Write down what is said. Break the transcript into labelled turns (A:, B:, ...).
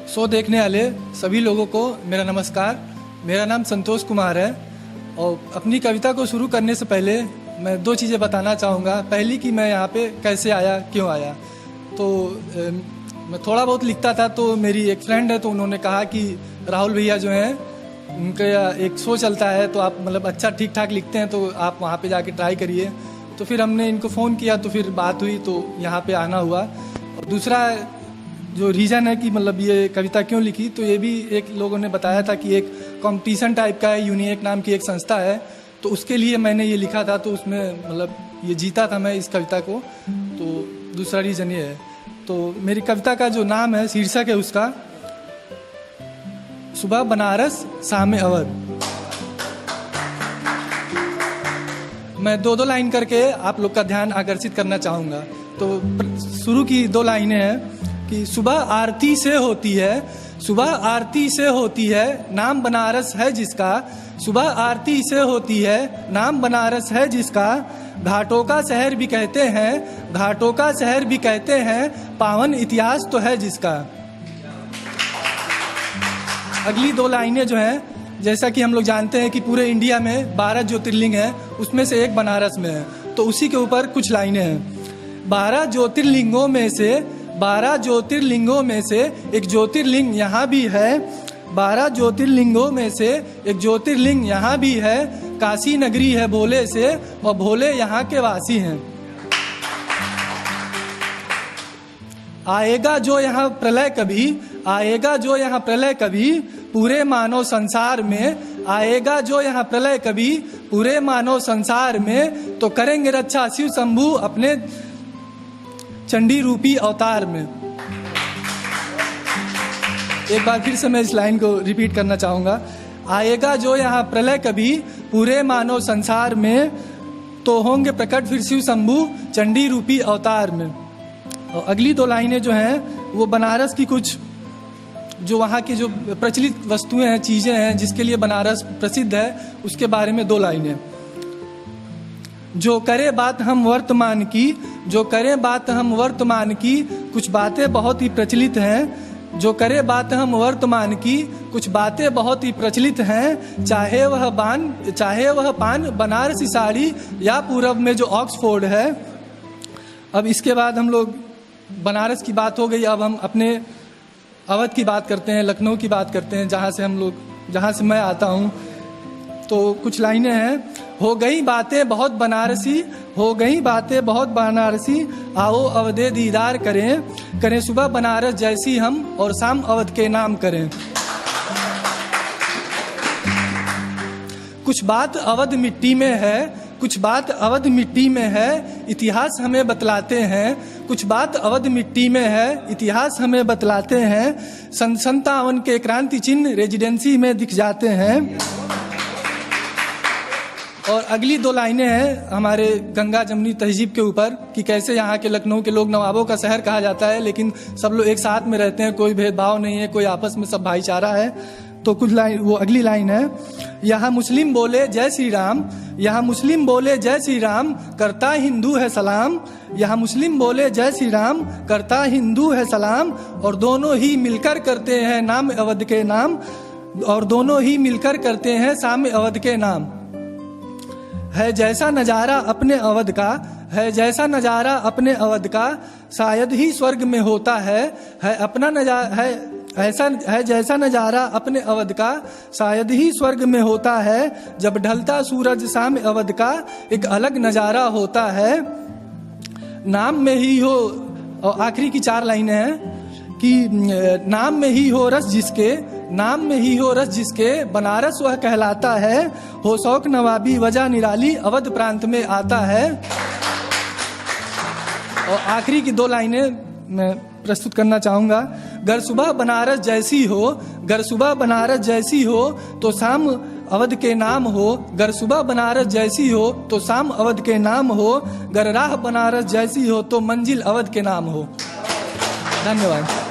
A: Show देखने वाले सभी लोगों को मेरा नमस्कार। मेरा नाम संतोष कुमार है और अपनी कविता को शुरू करने से पहले मैं दो चीज़ें बताना चाहूँगा। पहली कि मैं यहाँ पे कैसे आया, क्यों आया। तो मैं थोड़ा बहुत लिखता था, तो मेरी एक फ्रेंड है, तो उन्होंने कहा कि राहुल भैया जो हैं उनका एक शो चलता है, तो आप मतलब अच्छा ठीक ठाक लिखते हैं, तो आप वहाँ पे जाके ट्राई करिए। तो फिर हमने इनको फ़ोन किया, तो फिर बात हुई, तो यहाँ पे आना हुआ। और दूसरा जो रीज़न है कि मतलब ये कविता क्यों लिखी, तो ये भी एक लोगों ने बताया था कि एक कंपटीशन टाइप का है, यूनिक नाम की एक संस्था है, तो उसके लिए मैंने ये लिखा था, तो उसमें मतलब ये जीता था मैं इस कविता को। तो दूसरा रीज़न ये है। तो मेरी कविता का जो नाम है, शीर्षक है उसका सुबह बनारस शाम अवध। मैं दो लाइन करके आप लोग का ध्यान आकर्षित करना चाहूँगा। तो शुरू की दो लाइनें हैं कि सुबह आरती से होती है, सुबह आरती से होती है, नाम बनारस है जिसका। सुबह आरती से होती है, नाम बनारस है जिसका। घाटों का शहर भी कहते हैं, घाटों का शहर भी कहते हैं, पावन इतिहास तो है जिसका। अगली दो लाइनें जो हैं, जैसा कि हम लोग जानते हैं कि पूरे इंडिया में 12 ज्योतिर्लिंग है, उसमें से एक बनारस में है, तो उसी के ऊपर कुछ लाइनें हैं। 12 ज्योतिर्लिंगों में से 12 ज्योतिर्लिंगों में से एक ज्योतिर्लिंग यहाँ भी है। 12 ज्योतिर्लिंगों में से एक ज्योतिर्लिंग यहाँ भी है। काशी नगरी है भोले से और भोले यहाँ के वासी हैं। आएगा जो यहाँ प्रलय कभी, आएगा जो यहाँ प्रलय कभी, पूरे मानव संसार में। आएगा जो यहाँ प्रलय कभी, पूरे मानव संसार में, तो करेंगे रक्षा शिव शंभू अपने चंडी रूपी अवतार में। एक बार फिर से मैं इस लाइन को रिपीट करना चाहूँगा। आएगा जो यहाँ प्रलय कभी, पूरे मानव संसार में, तो होंगे प्रकट फिर शिव शंभू चंडी रूपी अवतार में। और अगली दो लाइनें जो हैं वो बनारस की कुछ जो वहाँ की जो प्रचलित वस्तुएं हैं, चीज़ें हैं जिसके लिए बनारस प्रसिद्ध है, उसके बारे में दो लाइनें। जो करे बात हम वर्तमान की, जो करे बात हम वर्तमान की, कुछ बातें बहुत ही प्रचलित हैं। जो करे बात हम वर्तमान की, कुछ बातें बहुत ही प्रचलित हैं। चाहे वह पान बनारसी साड़ी या पूरब में जो ऑक्सफोर्ड है। अब इसके बाद हम लोग बनारस की बात हो गई, अब हम अपने अवध की बात करते हैं, लखनऊ की बात करते हैं, जहाँ से मैं आता हूँ। तो कुछ लाइनें हैं। हो गई बातें बहुत बनारसी, हो गई बातें बहुत बनारसी, आओ अवधे दीदार करें, करें सुबह बनारस जैसी हम और शाम अवध के नाम करें। कुछ बात अवध मिट्टी में है, कुछ बात अवध मिट्टी में है, इतिहास हमें बतलाते हैं। कुछ बात अवध मिट्टी में है, इतिहास हमें बतलाते हैं। 57 के क्रांति चिन्ह रेजिडेंसी में दिख जाते हैं। और अगली दो लाइनें हैं हमारे गंगा जमुनी तहजीब के ऊपर कि कैसे यहाँ के लखनऊ के लोग नवाबों का शहर कहा जाता है, लेकिन सब लोग एक साथ में रहते हैं, कोई भेदभाव नहीं है, कोई आपस में सब भाईचारा है। तो कुछ लाइन, वो अगली लाइन है। यहाँ मुस्लिम बोले जय श्री राम, यहाँ मुस्लिम बोले जय श्री राम, करता हिंदू है सलाम। यहाँ मुस्लिम बोले जय श्री राम, करता हिंदू है सलाम, और दोनों ही मिलकर करते हैं नाम अवध के नाम, और दोनों ही मिलकर करते हैं शाम अवध के नाम। है जैसा नज़ारा अपने अवध का, है जैसा नज़ारा अपने अवध का, शायद ही स्वर्ग में होता है अपना नज़ारा, है ऐसा है जैसा नज़ारा अपने अवध का, शायद ही स्वर्ग में होता है। जब ढलता सूरज शाम अवध का, एक अलग नज़ारा होता है। नाम में ही हो, और आखिरी की 4 लाइनें हैं कि नाम में ही हो रस जिसके, नाम में ही हो रस जिसके, बनारस वह कहलाता है। हो शौक नवाबी वजह निराली, अवध प्रांत में आता है। और आखिरी की 2 लाइनें मैं प्रस्तुत करना चाहूँगा। गर सुबह बनारस जैसी हो, गर सुबह बनारस जैसी हो, तो शाम अवध के नाम हो। गर सुबह बनारस जैसी हो तो शाम अवध के नाम हो। गर राह बनारस जैसी हो तो मंजिल अवध के नाम हो। धन्यवाद।